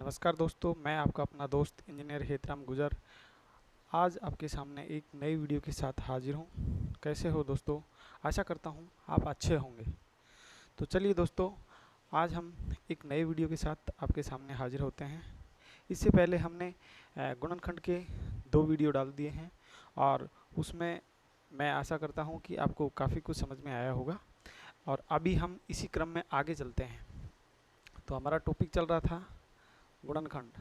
नमस्कार दोस्तों, मैं आपका अपना दोस्त इंजीनियर हेतराम गुजर आज आपके सामने एक नई वीडियो के साथ हाजिर हूँ। कैसे हो दोस्तों? आशा करता हूँ आप अच्छे होंगे। तो चलिए दोस्तों, आज हम एक नए वीडियो के साथ आपके सामने हाजिर होते हैं। इससे पहले हमने गुणनखंड के 2 वीडियो डाल दिए हैं और उसमें मैं आशा करता हूँ कि आपको काफ़ी कुछ समझ में आया होगा। और अभी हम इसी क्रम में आगे चलते हैं। तो हमारा टॉपिक चल रहा था गुणनखंड।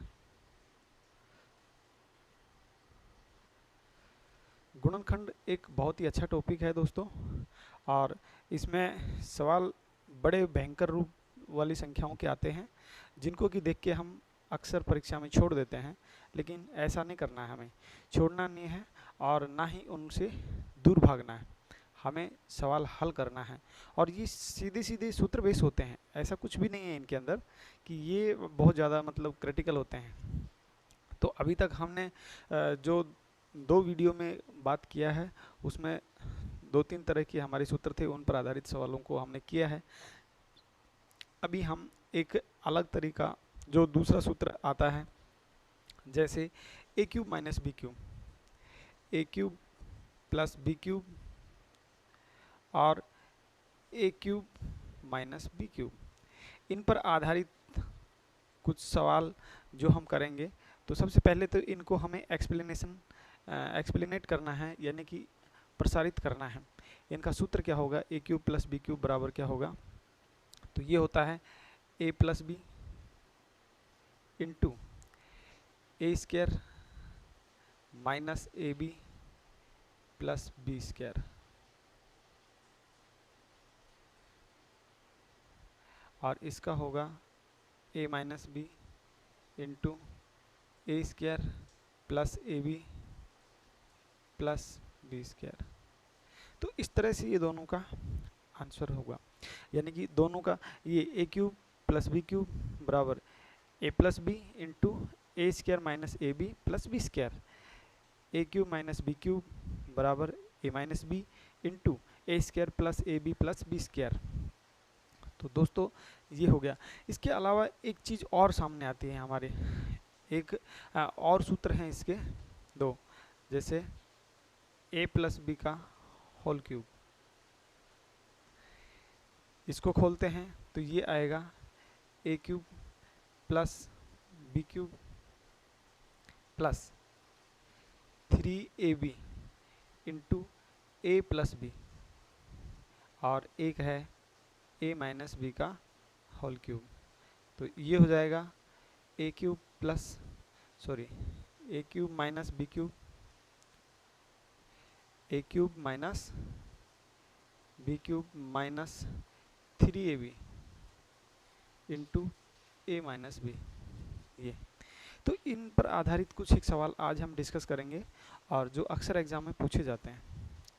गुणनखंड एक बहुत ही अच्छा टॉपिक है दोस्तों, और इसमें सवाल बड़े भयंकर रूप वाली संख्याओं के आते हैं जिनको कि देख के हम अक्सर परीक्षा में छोड़ देते हैं। लेकिन ऐसा नहीं करना है, हमें छोड़ना नहीं है और ना ही उनसे दूर भागना है। हमें सवाल हल करना है और ये सीधे सीधे सूत्र बेस होते हैं। ऐसा कुछ भी नहीं है इनके अंदर कि ये बहुत ज़्यादा मतलब क्रिटिकल होते हैं। तो अभी तक हमने जो 2 वीडियो में बात किया है उसमें 2-3 तरह के हमारे सूत्र थे, उन पर आधारित सवालों को हमने किया है। अभी हम एक अलग तरीका जो दूसरा सूत्र आता है, जैसे ए cube minus b cube, a cube plus b cube और ए क्यूब माइनस बी क्यूब, इन पर आधारित कुछ सवाल जो हम करेंगे। तो सबसे पहले तो इनको हमें एक्सप्लेनेट करना है, यानी कि प्रसारित करना है। इनका सूत्र क्या होगा? A cube plus b cube बराबर क्या होगा? तो ये होता है a plus b into a square minus a b plus b square, और इसका होगा a minus b into a square plus a b plus b square. तो इस तरह से ये दोनों का आंसर होगा, यानी कि दोनों का ये a cube plus b cube बराबर a plus b into a square minus a b plus b square, a cube minus b cube बराबर a minus b into a square plus a b plus b square. तो दोस्तों ये हो गया। इसके अलावा एक चीज़ और सामने आती है हमारे, एक और सूत्र हैं इसके 2, जैसे ए प्लस बी का होल क्यूब। इसको खोलते हैं तो ये आएगा a cube plus b cube plus 3ab into a plus b, और एक है ए माइनस बी का होल क्यूब। तो ये हो जाएगा a cube plus a cube minus b cube, a cube minus b cube minus 3ab into a minus b. ये तो इन पर आधारित कुछ एक सवाल आज हम डिस्कस करेंगे और जो अक्सर एग्जाम में पूछे जाते हैं।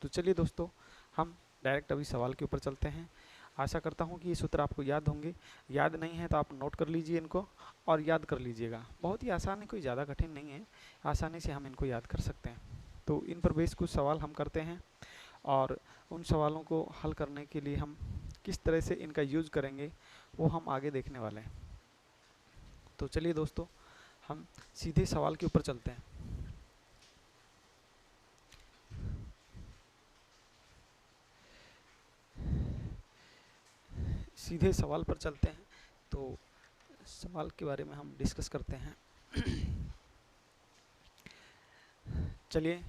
तो चलिए दोस्तों, हम डायरेक्ट अभी सवाल के ऊपर चलते हैं। आशा करता हूँ कि ये सूत्र आपको याद होंगे। याद नहीं है तो आप नोट कर लीजिए इनको और याद कर लीजिएगा। बहुत ही आसान है, कोई ज़्यादा कठिन नहीं है, आसानी से हम इनको याद कर सकते हैं। तो इन पर बेस कुछ सवाल हम करते हैं और उन सवालों को हल करने के लिए हम किस तरह से इनका यूज़ करेंगे वो हम आगे देखने वाले हैं। तो चलिए दोस्तों, हम सीधे सवाल के ऊपर चलते हैं। सीधे सवाल पर चलते हैं, तो सवाल के बारे में हम डिस्कस करते हैं। चलिए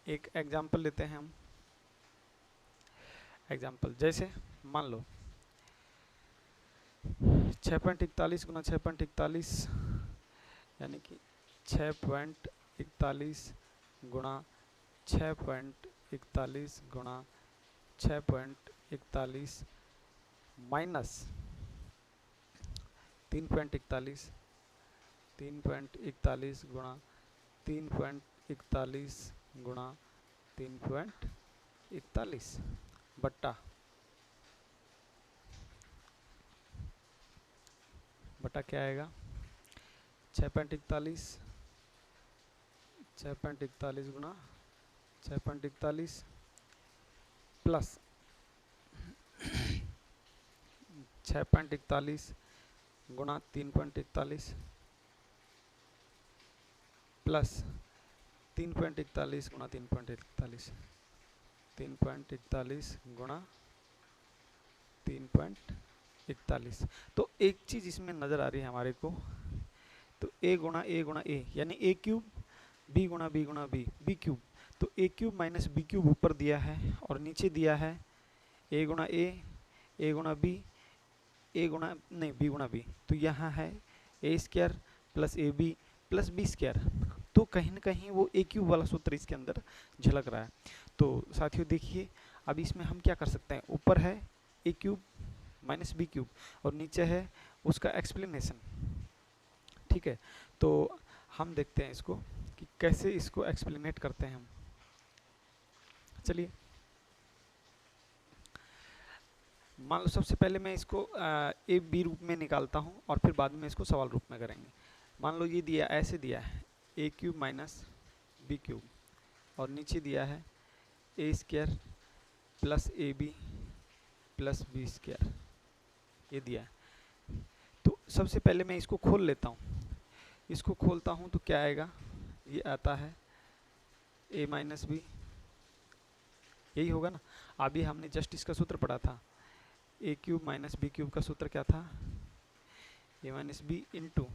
एक एग्जाम्पल लेते हैं हम। एग्जाम्पल जैसे मान लो 6.41 गुना 6.41, यानी कि 6.41 गुणा 6.41 गुणा 6.41 माइनस 3.41 3.41 गुणा 3.41 गुणा 3.41 बट्टा क्या आएगा? 6.41 गुणा 6.41 प्लस 6.41 गुणा 3.41 प्लस 3.41 गुणा 3.41, 3.41 गुणा 3.41। तो एक चीज़ इसमें नज़र आ रही है हमारे को, तो ए गुणा ए यानी ए क्यूब, बी गुणा बी बी क्यूब। तो ए क्यूब माइनस बी क्यूब ऊपर दिया है और नीचे दिया है ए गुणा बी, ए गुणा नहीं बी गुणा बी। तो यहाँ है a square plus a b plus b square. तो कहीं ना कहीं वो ए क्यूब वाला सूत्र इसके अंदर झलक रहा है। तो साथियों देखिए, अब इसमें हम क्या कर सकते हैं, ऊपर है a cube minus b cube और नीचे है उसका एक्सप्लेनेशन। ठीक है, तो हम देखते हैं इसको कि कैसे इसको एक्सप्लेनेट करते हैं हम। चलिए, मान लो सबसे पहले मैं इसको ए बी रूप में निकालता हूँ और फिर बाद में इसको सवाल रूप में करेंगे। मान लो ये दिया, ऐसे दिया है a cube minus b cube और नीचे दिया है a square plus a b plus b square, ये दिया है। तो सबसे पहले मैं इसको खोल लेता हूँ, इसको खोलता हूँ तो क्या आएगा, ये आता है ए माइनस बी, यही होगा ना। अभी हमने जस्ट इसका सूत्र पढ़ा था, a cube minus b cube का सूत्र क्या था, a minus b into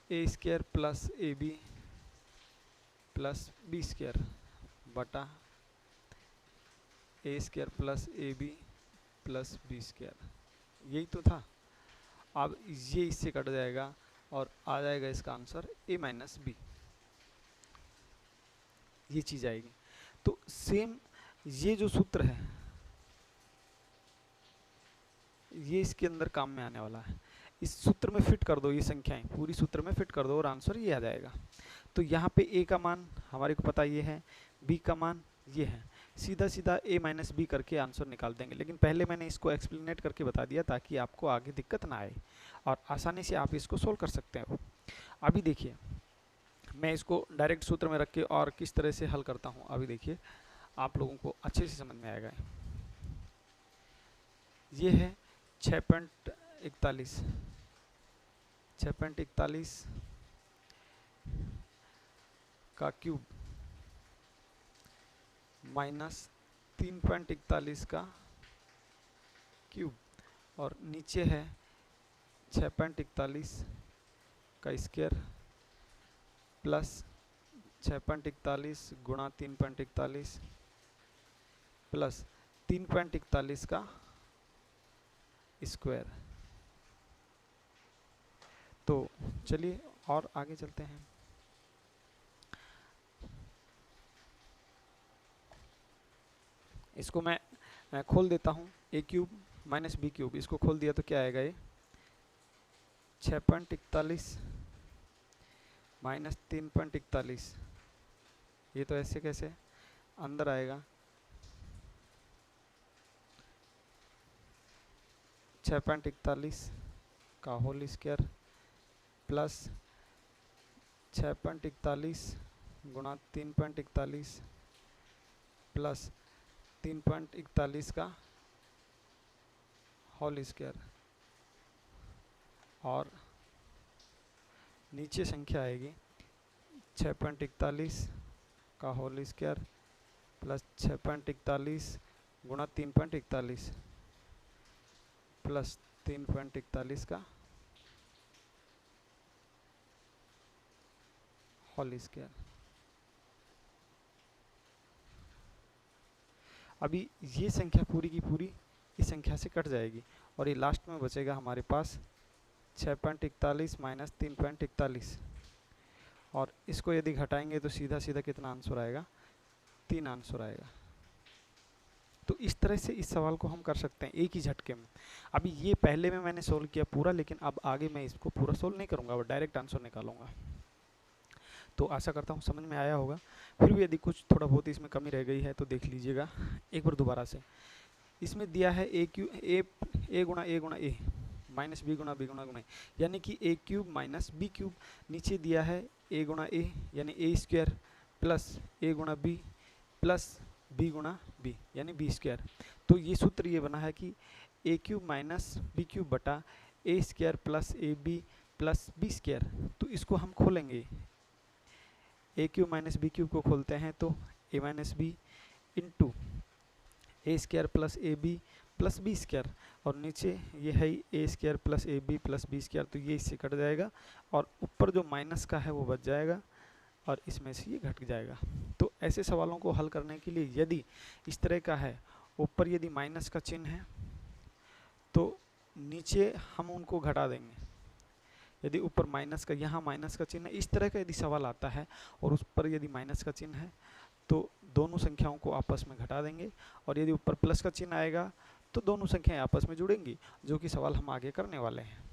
a square plus a b plus b square बटा a square plus a b plus b square, यही तो था। अब ये इससे कट जाएगा और आ जाएगा इसका आंसर ए माइनस बी, ये चीज़ आएगी। तो सेम ये जो सूत्र है ये इसके अंदर काम में आने वाला है। इस सूत्र में फिट कर दो, ये संख्याएं पूरी सूत्र में फिट कर दो और आंसर ये आ जाएगा। तो यहाँ पे ए का मान हमारे को पता ये है, बी का मान ये है, सीधा सीधा ए माइनस बी करके आंसर निकाल देंगे। लेकिन पहले मैंने इसको एक्सप्लेनेट करके बता दिया ताकि आपको आगे दिक्कत ना आए और आसानी से आप इसको सोल्व कर सकते हो। अभी देखिए, मैं इसको डायरेक्ट सूत्र में रख के और किस तरह से हल करता हूँ, अभी देखिए आप लोगों को अच्छे से समझ में आएगा। ये है 6.41 का क्यूब माइनस 3.41 का क्यूब और नीचे है 6.41 का स्क्वायर प्लस 6.41 गुणा 3.41 प्लस 3.41 का स्क्वायर। तो चलिए और आगे चलते हैं। इसको मैं खोल देता हूँ, ए क्यूब माइनस बी क्यूब, इसको खोल दिया तो क्या आएगा, ये 6.41 माइनस 3.41, ये तो ऐसे कैसे अंदर आएगा, 6.41 का होल स्क्वायर प्लस 6.41 गुणा 3.41 प्लस 3.41 का होल स्क्वायर और नीचे संख्या आएगी 6.41 का होल स्क्वायर प्लस 6.41 गुणा 3.41 प्लस 3.41 का होल स्क्वायर। अभी ये संख्या पूरी की पूरी इस संख्या से कट जाएगी और ये लास्ट में बचेगा हमारे पास 6.41 माइनस 3.41 और इसको यदि घटाएंगे तो सीधा सीधा कितना आंसर आएगा, 3 आंसर आएगा। तो इस तरह से इस सवाल को हम कर सकते हैं एक ही झटके में। अभी ये पहले में मैंने सोल्व किया पूरा, लेकिन अब आगे मैं इसको पूरा सोल्व नहीं करूँगा, वो डायरेक्ट आंसर निकालूंगा। तो आशा करता हूँ समझ में आया होगा। फिर भी यदि कुछ थोड़ा बहुत इसमें कमी रह गई है तो देख लीजिएगा एक बार दोबारा से। इसमें दिया है ए गुणा ए माइनस बी गुणा ए, यानी कि a cube minus b cube. नीचे दिया है ए गुणा ए यानी ए स्क्वायर प्लस ए गुणा बी प्लस बी गुणा बी यानी बी स्क्वायर। तो ये सूत्र ये बना है कि a cube minus b cube बटा a square plus a b plus b square. तो इसको हम खोलेंगे, a cube minus b cube को खोलते हैं तो a minus b into a square plus a b plus b square, और नीचे ये है a square plus a b plus b square, तो ये इससे कट जाएगा और ऊपर जो माइनस का है वो बच जाएगा और इसमें से ये घट जाएगा। तो ऐसे सवालों को हल करने के लिए यदि इस तरह का है, ऊपर यदि माइनस का चिन्ह है तो नीचे हम उनको घटा देंगे। यदि ऊपर माइनस का, यहाँ माइनस का चिन्ह है, इस तरह का यदि सवाल आता है और उस पर यदि माइनस का चिन्ह है तो दोनों संख्याओं को आपस में घटा देंगे, और यदि ऊपर प्लस का चिन्ह आएगा तो दोनों संख्याएं आपस में जुड़ेंगी, जो कि सवाल हम आगे करने वाले हैं।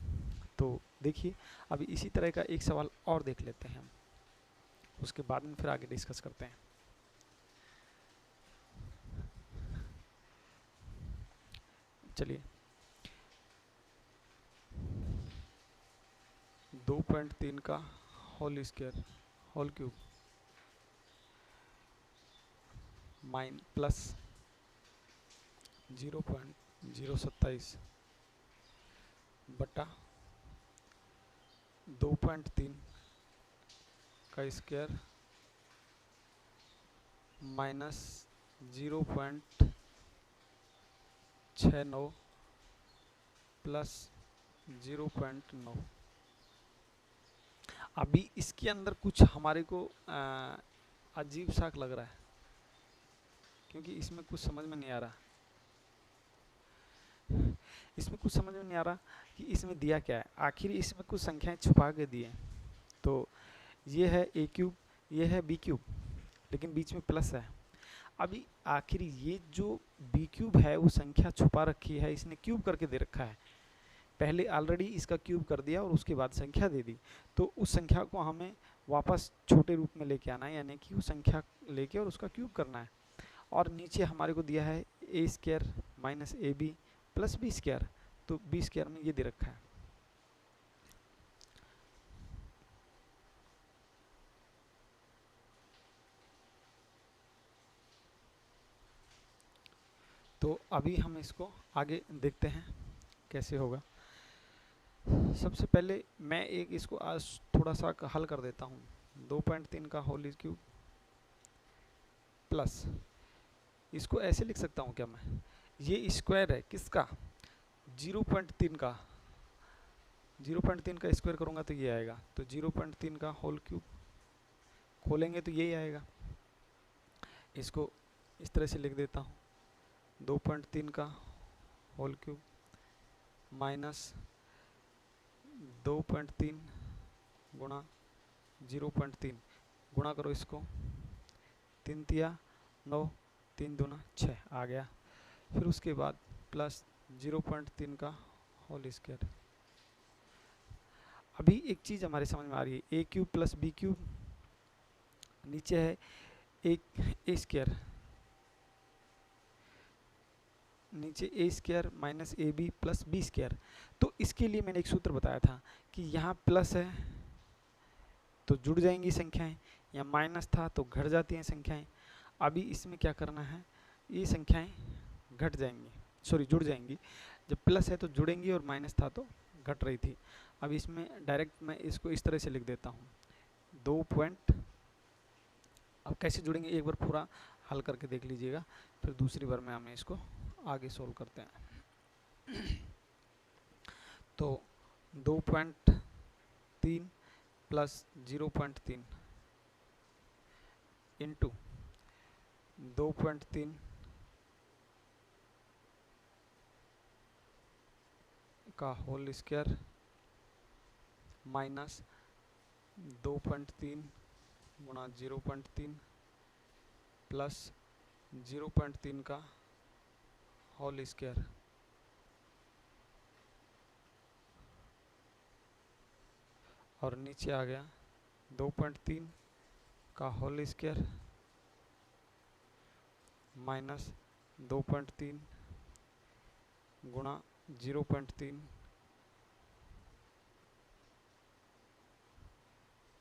तो देखिए अभी इसी तरह का एक सवाल और देख लेते हैं हम, उसके बाद में फिर आगे डिस्कस करते हैं। चलिए 2.3 का whole square whole cube minus plus 0.027 बटा 2.3 का स्क्वायर माइनस 0.69 प्लस 0.9। अभी इसके अंदर कुछ हमारे को अजीब सा लग रहा है, क्योंकि इसमें कुछ समझ में नहीं आ रहा। इसमें कुछ समझ में नहीं आ रहा कि इसमें दिया क्या है। आखिर इसमें कुछ संख्याएं छुपा के दिए, तो ये है ए क्यूब, ये है बी क्यूब, लेकिन बीच में प्लस है। अभी आखिर ये जो बी क्यूब है वो संख्या छुपा रखी है, इसने क्यूब करके दे रखा है। पहले ऑलरेडी इसका क्यूब कर दिया और उसके बाद संख्या दे दी, तो उस संख्या को हमें वापस छोटे रूप में लेके आना है, यानी कि वो संख्या लेके और उसका क्यूब करना है। और नीचे हमारे को दिया है a square minus a b plus b square, तो बी स्क्वायर में ये दे रखा है। तो अभी हम इसको आगे देखते हैं कैसे होगा। सबसे पहले मैं एक इसको आज थोड़ा सा हल कर देता हूँ। 2.3 का होल क्यूब प्लस, इसको ऐसे लिख सकता हूँ क्या मैं, ये स्क्वायर है किसका, 0.3 का। 0.3 का स्क्वायर करूँगा तो ये आएगा, तो 0.3 का होल क्यूब खोलेंगे तो यही आएगा। इसको इस तरह से लिख देता हूँ, 2.3 का होल क्यूब माइनस 2.3 गुणा 0.3, गुणा करो इसको, 3 तिया 9, 3 दूना 6 आ गया। फिर उसके बाद प्लस 0.3 का होल स्क्वायर। अभी एक चीज़ हमारे समझ में आ रही है, a cube plus b cube, नीचे है एक ए स्क्वायर, नीचे a square minus a b plus b square. तो इसके लिए मैंने एक सूत्र बताया था कि यहाँ प्लस है तो जुड़ जाएंगी संख्याएं, या माइनस था तो घट जाती हैं संख्याएं। अभी इसमें क्या करना है, ये संख्याएं घट जाएंगी, सॉरी जुड़ जाएंगी। जब प्लस है तो जुड़ेंगी और माइनस था तो घट रही थी। अब इसमें डायरेक्ट मैं इसको इस तरह से लिख देता हूँ, 2 पॉइंट। अब कैसे जुड़ेंगे एक बार पूरा हल करके देख लीजिएगा, फिर दूसरी बार में हमें इसको आगे सोल्व करते हैं। तो 2.3 प्लस 0.3 इंटू 2.3 का होल स्क्वायर माइनस 2.3 गुणा 0.3 प्लस 0.3 का होल स्क्वायर और नीचे आ गया 2.3 का होल स्क्वायर माइनस 2.3 गुणा 0.3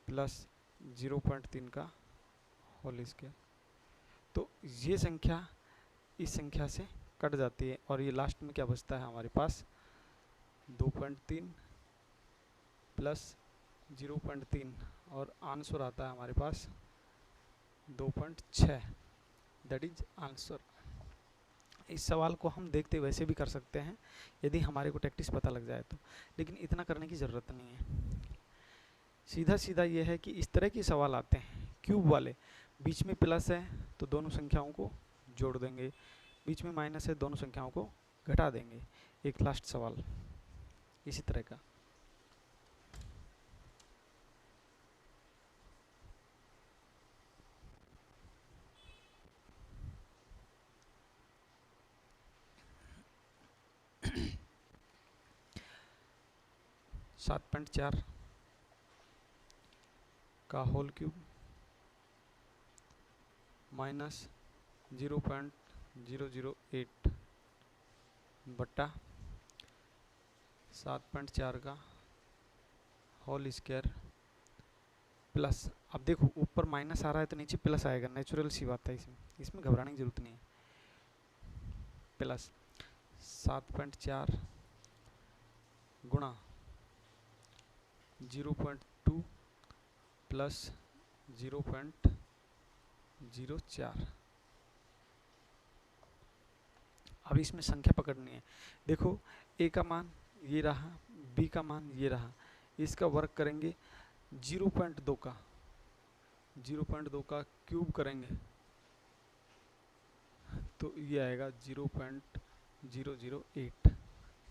प्लस 0.3 का होल स्क्वायर। तो ये संख्या इस संख्या से कट जाती है और ये लास्ट में क्या बचता है हमारे पास, 2.3 प्लस 0.3 और आंसर आता है हमारे पास 2.6, दैट इज आंसर। इस सवाल को हम देखते वैसे भी कर सकते हैं यदि हमारे को टैक्टिस पता लग जाए तो, लेकिन इतना करने की ज़रूरत नहीं है। सीधा सीधा ये है कि इस तरह के सवाल आते हैं क्यूब वाले, बीच में प्लस है तो दोनों संख्याओं को जोड़ देंगे, बीच में माइनस है दोनों संख्याओं को घटा देंगे। एक लास्ट सवाल इसी तरह का। सात पॉइंट 4 का होल क्यूब माइनस 0.008 बट्टा 7.4 का होल स्क्वायर प्लस, अब देखो ऊपर माइनस आ रहा है तो नीचे प्लस आएगा, नेचुरल सी बात है, इसमें घबराने की जरूरत नहीं है। प्लस 7.4 गुणा 0.2 प्लस 0.04। अब इसमें संख्या पकड़नी है। देखो ए का मान ये रहा, बी का मान ये रहा, इसका वर्क करेंगे 0.2 का, 0.2 का क्यूब करेंगे तो ये आएगा 0.008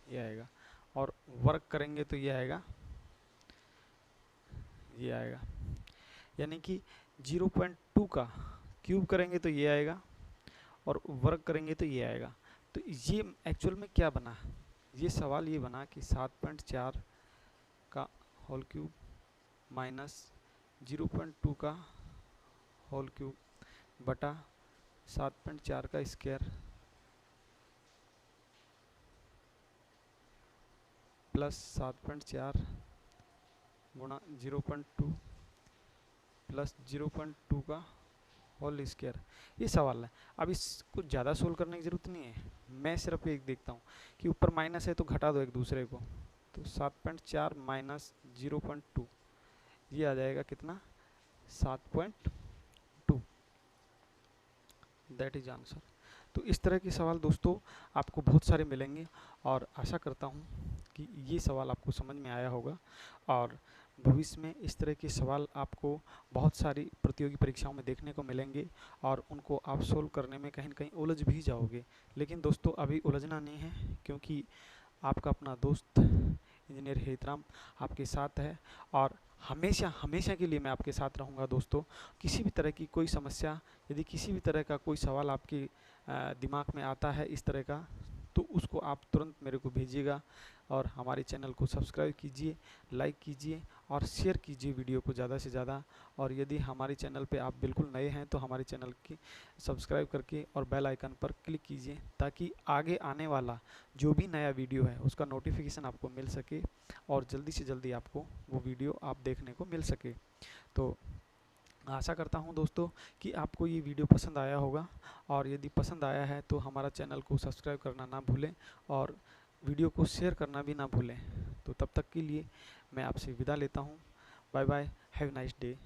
ये आएगा, और वर्क करेंगे तो ये आएगा, ये आएगा, यानी कि 0.2 का क्यूब करेंगे तो ये आएगा और वर्क करेंगे तो ये आएगा। तो ये एक्चुअल में क्या बना, ये सवाल ये बना कि 7.4 का होल क्यूब माइनस 0.2 का होल क्यूब बटा 7.4 का स्क्वायर प्लस 7.4 गुणा 0.2 प्लस 0.2 का होल स्क्वायर, ये सवाल है। अब इसको ज़्यादा सोल्व करने की ज़रूरत नहीं है, मैं सिर्फ एक देखता हूँ कि ऊपर माइनस है तो घटा दो एक दूसरे को, तो 7.4 माइनस 0.2 ये आ जाएगा कितना, 7.2, दैट इज आंसर। तो इस तरह के सवाल दोस्तों आपको बहुत सारे मिलेंगे और आशा करता हूँ कि ये सवाल आपको समझ में आया होगा, और भविष्य में इस तरह के सवाल आपको बहुत सारी प्रतियोगी परीक्षाओं में देखने को मिलेंगे और उनको आप सोल्व करने में कहीं न कहीं उलझ भी जाओगे। लेकिन दोस्तों अभी उलझना नहीं है, क्योंकि आपका अपना दोस्त इंजीनियर हेतराम आपके साथ है, और हमेशा हमेशा के लिए मैं आपके साथ रहूँगा दोस्तों। किसी भी तरह की कोई समस्या, यदि किसी भी तरह का कोई सवाल आपके दिमाग में आता है इस तरह का, तो उसको आप तुरंत मेरे को भेजिएगा, और हमारे चैनल को सब्सक्राइब कीजिए, लाइक कीजिए और शेयर कीजिए वीडियो को ज़्यादा से ज़्यादा। और यदि हमारे चैनल पे आप बिल्कुल नए हैं तो हमारे चैनल की सब्सक्राइब करके और बेल आइकन पर क्लिक कीजिए, ताकि आगे आने वाला जो भी नया वीडियो है उसका नोटिफिकेशन आपको मिल सके और जल्दी से जल्दी आपको वो वीडियो आप देखने को मिल सके। तो आशा करता हूं दोस्तों कि आपको ये वीडियो पसंद आया होगा, और यदि पसंद आया है तो हमारा चैनल को सब्सक्राइब करना ना भूलें और वीडियो को शेयर करना भी ना भूलें। तो तब तक के लिए मैं आपसे विदा लेता हूं। Bye bye, have nice day.